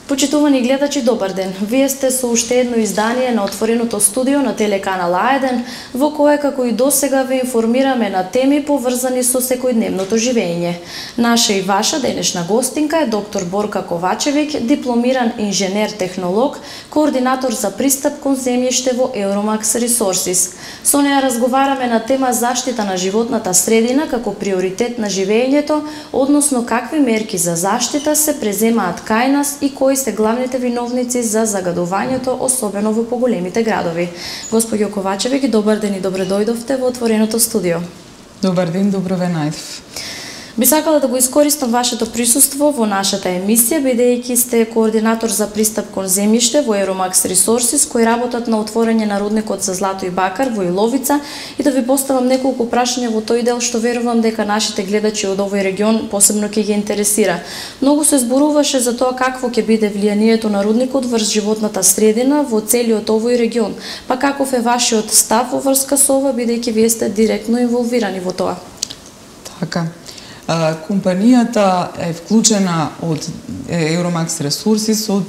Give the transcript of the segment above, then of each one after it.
Почитувани гледачи, добар ден. Вие сте со уште едно издание на отвореното студио на телеканал А1, во кое како и досега ве информираме на теми поврзани со секојдневното живење. Наша и ваша денешна гостинка е доктор Борка Ковачевиќ, дипломиран инженер-технолог, координатор за пристап кон земјиште во Euromax Resources. Со неа разговараме на тема заштита на животната средина како приоритет на живењето, односно какви мерки за заштита се преземаат кај нас и кои се главните виновници за загадувањето, особено во поголемите градови. Господјо Ковачевиќ, добар ден и добре дојдовте во отвореното студио. Добар ден, добро ве најдов. Би сакала да го искористам вашето присуство во нашата емисија, бидејќи сте координатор за пристап кон земјиште во Euromax Resources, кои работат на отворање на рудникот за злато и бакар во Иловица, и да ви поставам неколку прашања во тој дел што верувам дека нашите гледачи од овој регион посебно ќе ги интересира. Многу се зборуваше за тоа какво ќе биде влијанието на рудникот врз животната средина во целиот овој регион. Па каков е вашиот став во врска со ова, бидејќи вие сте директно инволвирани во тоа? Така. Компанијата е вклучена од Euromax Resources од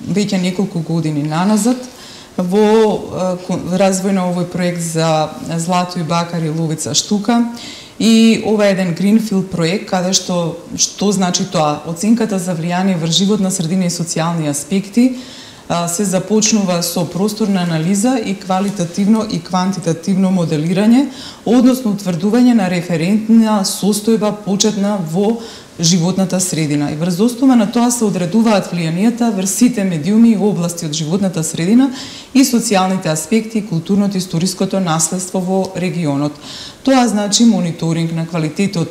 веќе неколку години наназад во развој на овој проект за злато и бакар и Иловица штука. И ова е еден Greenfield проект каде што значи тоа? Оценката за влијание врз животна средина и социјални аспекти се започнува со просторна анализа и квалитативно и квантитативно моделирање, односно утврдување на референтна состојба почетна во животната средина. И врз основа на тоа се одредуваат влијанијата врз сите медиуми и области од животната средина и социјалните аспекти, културното и историското наследство во регионот. Тоа значи мониторинг на квалитетот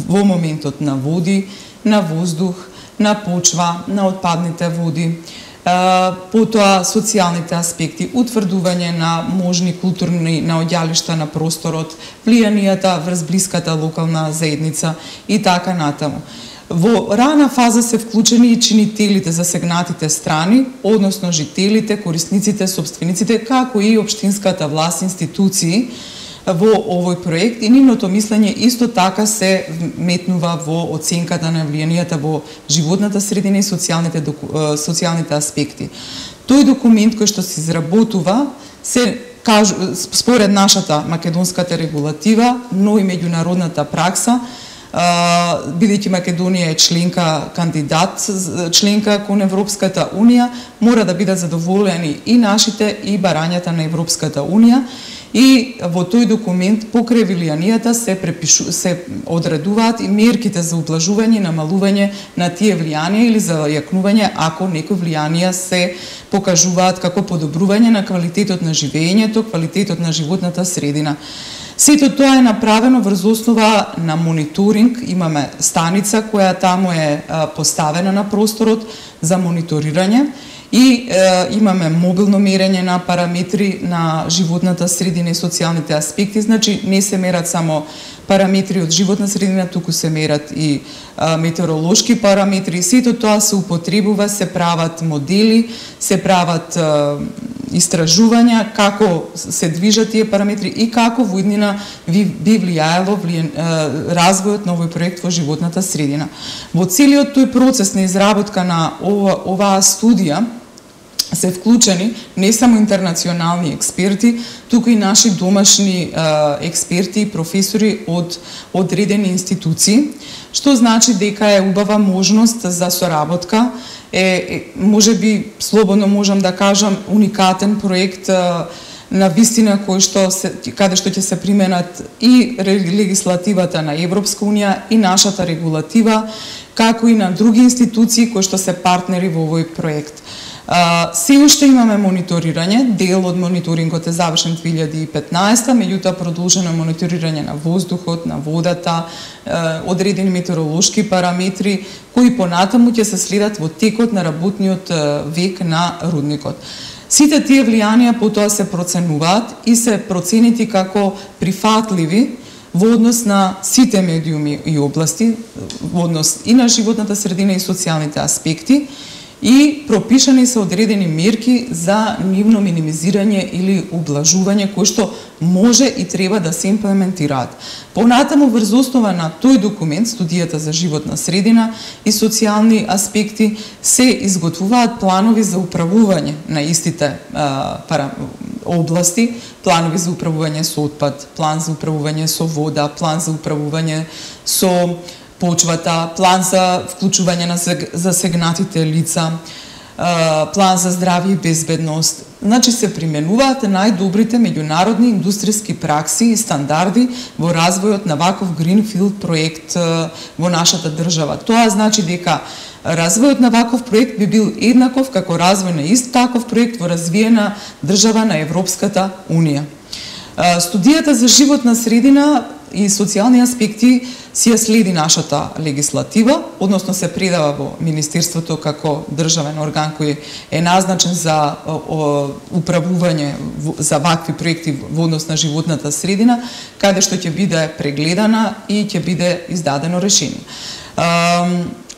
во моментот на води, на воздух, на почва, на отпадните води, потоа социјалните аспекти, утврдување на можни културни наоѓалишта на просторот, влијанијата врз блиската локална заедница и така натаму. Во рана фаза се вклучени и чинителите засегнатите страни, односно жителите, корисниците, собствениците, како и општинската власт, институции во овој проект, и нивното мислење исто така се метнува во оценката на влијанијата во животната средина и социјалните аспекти. Тој документ кој што се изработува се според нашата македонската регулатива, но и меѓународната пракса, бидејќи Македонија е кандидат членка кон Европската Унија, мора да бидат задоволени и нашите и барањата на Европската Унија. И во тој документ покрај влијанијата се одредуваат и мерките за ублажување и намалување на тие влијанија или за јакнување ако некои влијанија се покажуваат како подобрување на квалитетот на живењето, квалитетот на животната средина. Сето тоа е направено врз основа на мониторинг. Имаме станица која таму е поставена на просторот за мониторирање. И имаме мобилно мерење на параметри на животната средина и социјалните аспекти, значи не се мерат само параметри од животна средина, туку се мерат и метеоролошки параметри. Сето тоа се употребува, се прават модели, се прават истражувања како се движат тие параметри и како во иднина би влијаело развојот на овој проект во животната средина. Во целиот тој процес на изработка на оваа студија се вклучени не само интернационални експерти, туку и наши домашни експерти и професори од одредени институции, што значи дека е убава можност за соработка. Можеби слободно можам да кажам уникатен проект на вистина каде што ќе се применат и легислативата на Европска Унија и нашата регулатива, како и на други институции кои што се партнери во овој проект. Се уште имаме мониторирање, дел од мониторингот е завршен 2015, меѓутоа продолжено мониторирање на воздухот, на водата, одредени метеоролошки параметри кои понатаму ќе се следат во текот на работниот век на рудникот. Сите тие влијанија потоа се проценуваат и се проценети како прифатливи во однос на сите медиуми и области, во однос и на животната средина и социјалните аспекти. и пропишани се одредени мерки за нивно минимизирање или ублажување кои што може и треба да се имплементираат. Понатаму врз основа на тој документ, студијата за животна средина и социјални аспекти, се изготвуваат планови за управување на истите области, планови за управување со отпад, план за управување со вода, план за управување со почвата, план за вклучување на засегнатите лица, план за здравје и безбедност. Значи се применуваат најдобрите меѓународни индустријски пракси и стандарди во развојот на ваков гринфилд проект во нашата држава. Тоа значи дека развојот на ваков проект би бил еднаков како развој на ист таков проект во развиена држава на Европската Унија. Студијата за животна средина и социјални аспекти си ја следи нашата легислатива, односно се предава во Министерството како државен орган кој е назначен за управување за вакви проекти во однос на животната средина, каде што ќе биде прегледана и ќе биде издадено решение.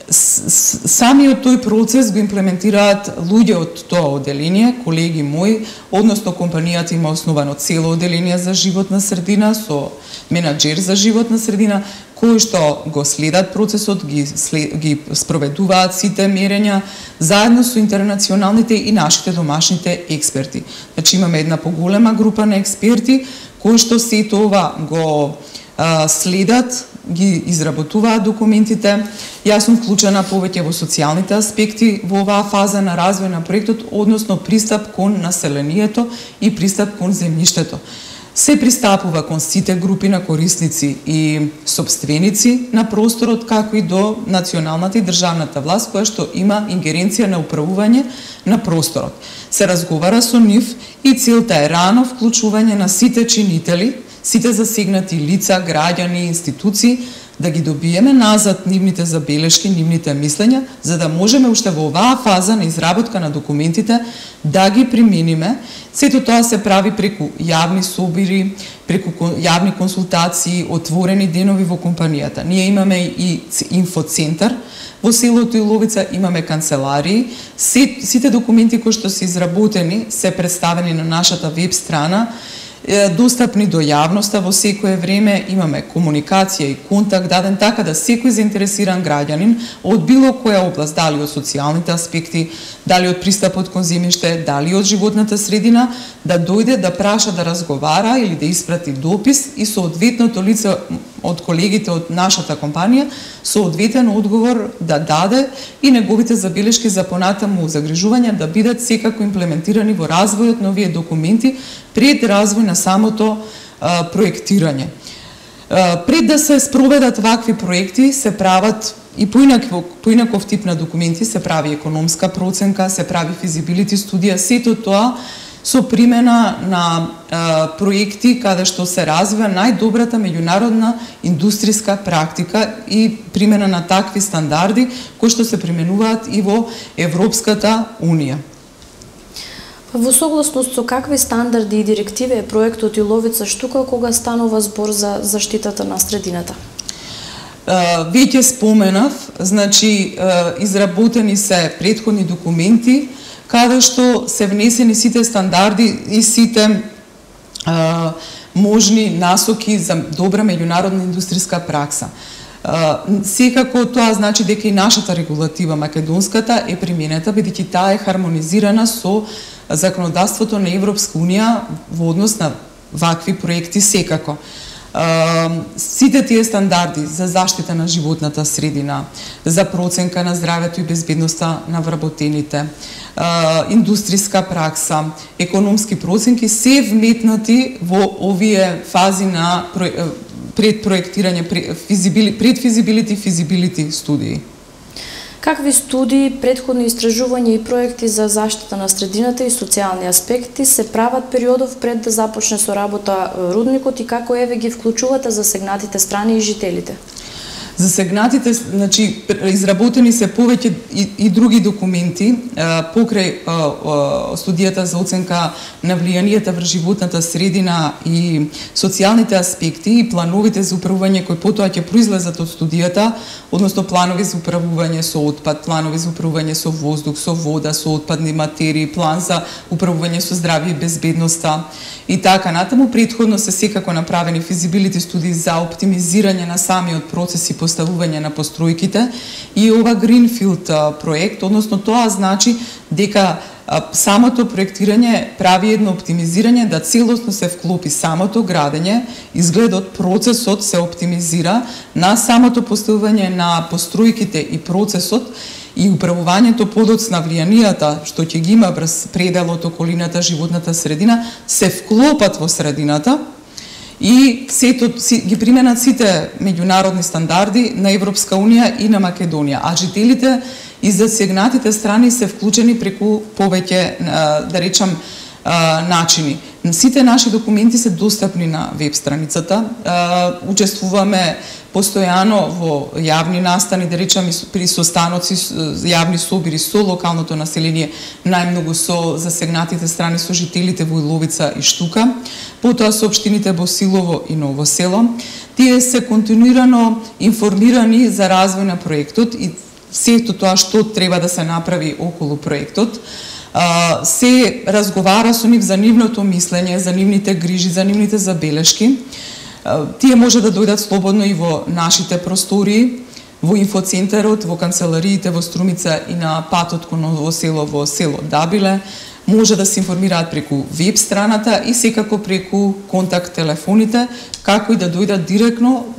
Самиот тој процес го имплементираат луѓе од тоа одделение, колеги мои, односно компанијата има основано цело одделение за животна средина со менаџер за животна средина, кои што го следат процесот, ги спроведуваат сите мерења заедно со интернационалните и нашите домашните експерти. Значи имаме една поголема група на експерти кои што се тоа го следат, ги изработуваат документите. Јас сум вклучена повеќе во социјалните аспекти во оваа фаза на развој на проектот, односно пристап кон населението и пристап кон земјиштето. Се пристапува кон сите групи на корисници и сопственици на просторот, како и до националната и државната власт, која што има ингеренција на управување на просторот. Се разговара со нив и целта е рано вклучување на сите чинители, сите засегнати лица, граѓани, институции, да ги добиеме назад нивните забелешки, нивните мислења, за да можеме уште во оваа фаза на изработка на документите да ги примениме. Сето тоа се прави преку јавни собири, преку јавни консултации, отворени денови во компанијата. Ние имаме и инфоцентар во селото Иловица, имаме канцеларии. Сите документи кои што се изработени се представени на нашата веб страна, достапни до јавноста во секое време, имаме комуникација и контакт даден така да секој заинтересиран граѓанин од било која област, дали од социјалните аспекти, дали од пристапот кон земјиште, дали од животната средина, да дојде да праша, да разговара или да испрати допис и соодветното лице од колегите од нашата компанија соодветен одговор да даде и неговите забелешки за понатаму загрижување да бидат секако имплементирани во развојот на овие документи пред развој на самото проектирање. Пред да се спроведат вакви проекти се прават и поинаков тип на документи, се прави економска проценка, се прави физибилити студија, сето тоа со примена на проекти каде што се развива најдобрата меѓународна индустријска практика и примена на такви стандарди кои што се применуваат и во Европската Унија. Во согласност со какви стандарди и директиви е проектот Иловица штука кога станува збор за заштитата на средината? Веќе споменав, значи изработени се претходни документи каде што се внесени сите стандарди и сите можни насоки за добра меѓународна индустријска пракса. Секако тоа значи дека и нашата регулатива македонската е применета, бидејќи таа е хармонизирана со законодавството на Европска Унија во однос на вакви проекти секако. Сите тие стандарди за заштита на животната средина, за проценка на здравјето и безбедноста на вработените, индустријска пракса, економски проценки се вметнати во овие фази на предпроектирање, предфизибилити, физибилити студии. Какви студии, претходни истражувања и проекти за заштита на средината и социјални аспекти се прават периодов пред да започне со работа рудникот и како еве ги вклучувате засегнатите страни и жителите? Засегнатите, значи, изработени се повеќе и други документи покрај студијата за оценка на влијанието врз животната средина и социјалните аспекти и плановите за управување кои потоа ќе произлезат од студијата, односно планови за управување со отпад, планови за управување со воздух, со вода, со отпадни материи, план за управување со здравје и безбедноста и така натаму. Претходно се секако направени физибилити студии за оптимизирање на самиот процес и поставување на постројките и ова Greenfield проект, односно тоа значи дека самото проектирање прави едно оптимизирање да целосно се вклопи самото градење, изгледот, процесот се оптимизира на самото поставување на постројките и процесот и управувањето подоцна влијанијата што ќе ги има врз пределот, околината, животната средина, се вклопат во средината и ги применат сите меѓународни стандарди на Европска Унија и на Македонија, а жителите и засегнатите страни се вклучени преку повеќе, да речам, начини. Сите наши документи се достапни на веб страницата. Учествуваме постојано во јавни настани, да речам, при состаноци, јавни собири со локалното население, најмногу со засегнатите страни, со жителите во Иловица и Штука, потоа со општините Босилово и Ново село. Тие се континуирано информирани за развој на проектот и сето тоа што треба да се направи околу проектот. Се разговара со нив за нивното мислење, за нивните грижи, за нивните забелешки. Тие може да дојдат слободно и во нашите простории, во инфоцентарот, во канцелариите во Струмица и на патот кон Ново село во село Дабиле. Може да се информираат преку веб страната и секако преку контакт телефоните, како и да дојдат директно.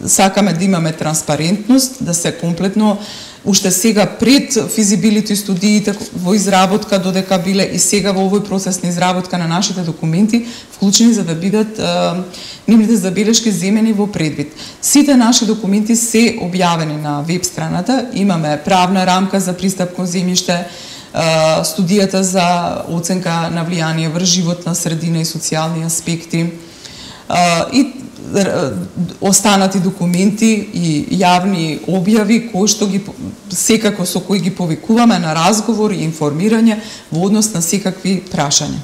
Сакаме да имаме транспарентност, да се комплетно уште сега пред физибилити студиите во изработка додека биле и сега во овој процес на изработка на нашите документи вклучени за да бидат нивните забелешки земени во предвид. Сите наши документи се објавени на веб страната, имаме правна рамка за пристап кон земјиште, студијата за оценка на влијание врз животна средина и социјални аспекти и останати документи и јавни објави кои што ги секако со кои ги повикуваме на разговор и информирање во однос на секакви прашања.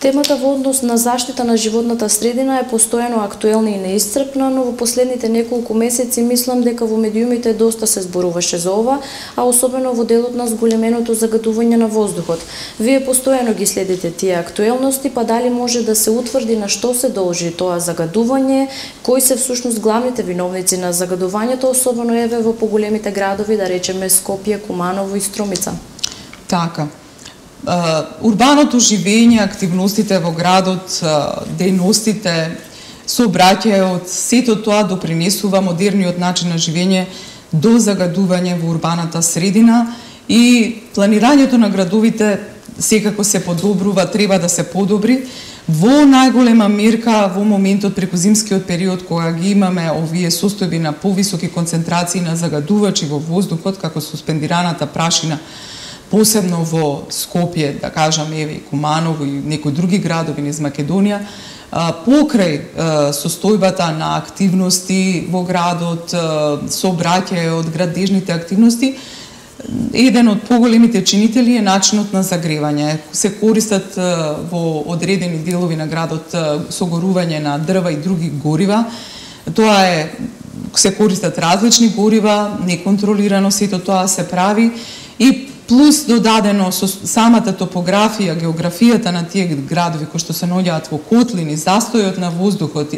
Темата во однос на заштита на животната средина е постојано актуелна и неисцрпна, но во последните неколку месеци мислам дека во медиумите доста се зборуваше за ова, а особено во делот на зголеменото загадување на воздухот. Вие постојано ги следите тие актуелности, па дали може да се утврди на што се должи тоа загадување, кои се всушност главните виновници на загадувањето, особено еве во поголемите градови, да речеме Скопје, Куманово и Струмица? Така. Урбаното живење, активностите во градот, дејностите, сообраќајот, сето тоа допринесува модерниот начин на живење до загадување во урбаната средина и планирањето на градовите секако се подобрува, треба да се подобри. Во најголема мерка во моментот преку зимскиот период кога ги имаме овие состојби на повисоки концентрации на загадувачи во воздухот, како суспендираната прашина, посебно во Скопје, да кажам, еве и Куманово и некои други градови низ Македонија, покрај состојбата на активности во градот, сообраќајот, градежните активности, еден од поголемите чинители е начинот на загревање. Се користат во одредени делови на градот согорување на дрва и други горива. Тоа е, се користат различни горива, неконтролирано сето тоа се прави и плюс додадено со самата топографија, географијата на тие градови кои што се наоѓаат во котлини, застојот на воздухот,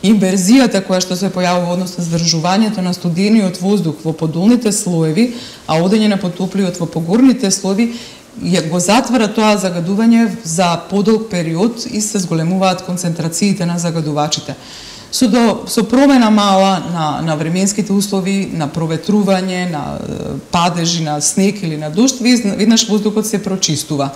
инверзијата која што се појавува односно здржувањето на студениот воздух во подолните слоеви, а одење на потоплиот во погорните слоеви, го затвара тоа загадување за подолг период и се зголемуваат концентрациите на загадувачите. Со промена мала на временските услови, на проветрување, на падежи, на снег или на дожд, веднаш воздухот се прочистува.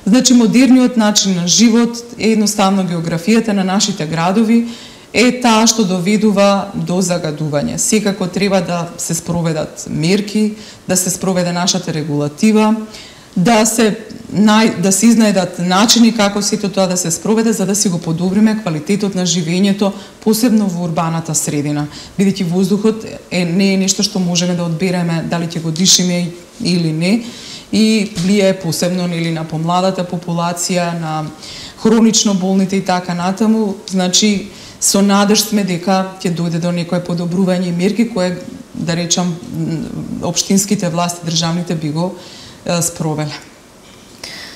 Значи, модерниот начин на живот, едноставно географијата на нашите градови е таа што доведува до загадување. Секако треба да се спроведат мерки, да се спроведе нашата регулатива, да се изнајдат начини како сето тоа да се спроведе за да си го подобриме квалитетот на живењето, посебно во урбаната средина. Бидејќи воздухот не е нешто што можеме да одбереме дали ќе го дишиме или не, и влијае посебно на помладата популација, на хронично болните и така натаму. Значи, со надеж сме дека ќе дојде до некое подобрување и мерки кое, да речам, општинските власти, државните би го спровеле.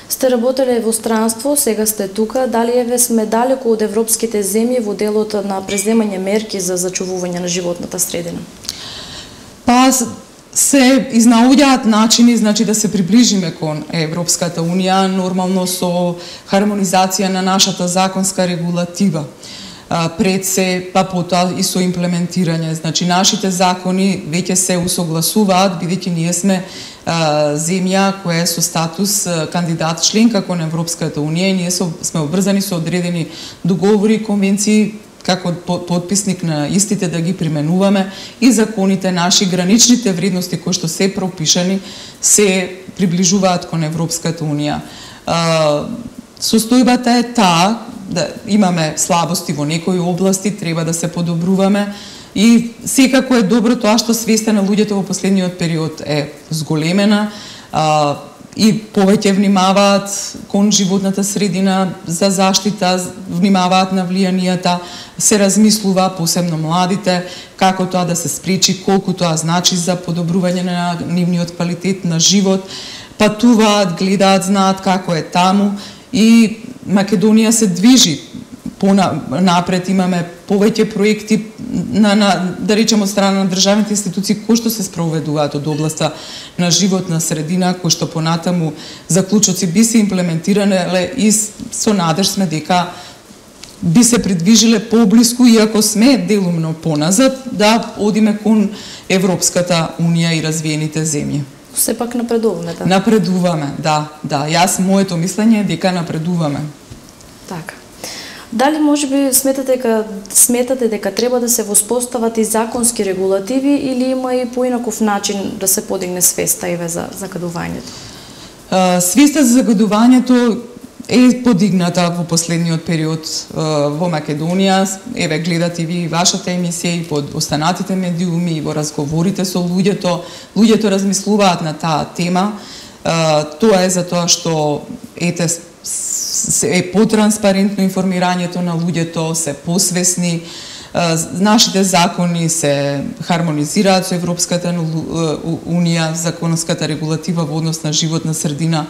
Сте работеле во странство, сега сте тука. Дали еве сме далеку од европските земји во делот на преземање мерки за зачувување на животната средина? Па се изнаоѓаат начини, значи, да се приближиме кон Европската Унија, нормално со хармонизација на нашата законска регулатива. Пред се, па потоа и со имплементирање. Значи, нашите закони веќе се усогласуваат, бидејќи ние сме земја која е со статус кандидат членка кон Европската Унија и ние сме обврзани со одредени договори и конвенции како подписник на истите да ги применуваме, и законите наши, граничните вредности кои што се пропишани, се приближуваат кон Европската Унија. Состојбата е таа да имаме слабости во некои области, треба да се подобруваме, и секако е добро тоа што свеста на луѓето во последниот период е зголемена и повеќе внимаваат кон животната средина, за заштита, внимаваат на влијанијата, се размислува, посебно младите, како тоа да се спречи, колку тоа значи за подобрување на нивниот квалитет на живот, патуваат, гледаат, знаат како е таму, и Македонија се движи напред. Имаме повеќе проекти да речем од страна на државните институции кои што се спроведуваат од областа на животна средина, кои што понатаму заклучоци би се имплементирале, и со надеж сме дека би се придвижиле поблиску, иако сме делумно поназад, да одиме кон Европската Унија и развиените земји. Сепак напредуваме, да? Напредуваме, да. Јас, моето мислење е дека напредуваме. Така. Дали можеби сметате дека треба да се воспостават и законски регулативи, или има и поинаков начин да се подигне свеста еве за загадувањето? Свеста за загадувањето е подигната во последниот период во Македонија. Еве, гледате и ви вашата емисија и под останатите медиуми и во разговорите со луѓето. Луѓето размислуваат на таа тема. Тоа е затоа што е потранспарентно информирањето на луѓето, се посвесни. Нашите закони се хармонизираат со Европската Унија, законската регулатива во однос на животна средина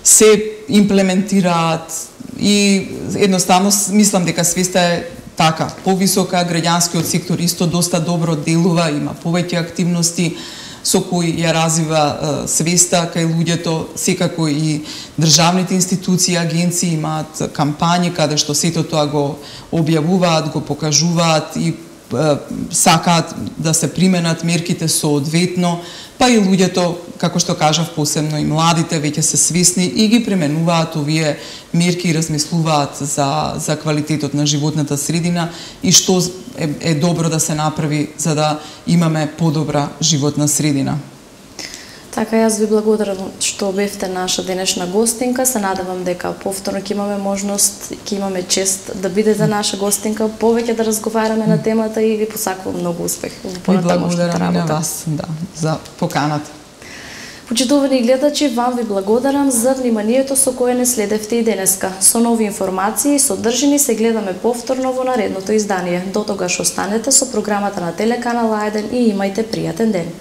се имплементираат, и едноставно мислам дека свеста е така повисока, граѓанскиот сектор исто доста добро делува, има повеќе активности со кои ја развива свеста кај луѓето. Секако и државните институции, агенции имаат кампањи каде што сето тоа го објавуваат, го покажуваат и сакаат да се применат мерките соодветно, па и луѓето, како што кажав, посебно и младите, веќе се свесни и ги применуваат овие мерки и размислуваат за квалитетот на животната средина и што е добро да се направи за да имаме подобра животна средина. Така, јас ви благодарам што бевте наша денешна гостинка. Се надевам дека повторно ќе имаме можност, ќе имаме чест да бидете наша гостинка, повеќе да разговараме на темата, и ви посакувам многу успех во понатамошната работа. И благодарам на вас, за поканата. Почитувани гледачи, вам ви благодарам за вниманието со кое не следевте и денеска. Со нови информации и содржини се гледаме повторно во наредното издание. До тогаш останете со програмата на телеканал А1 и имајте пријатен ден.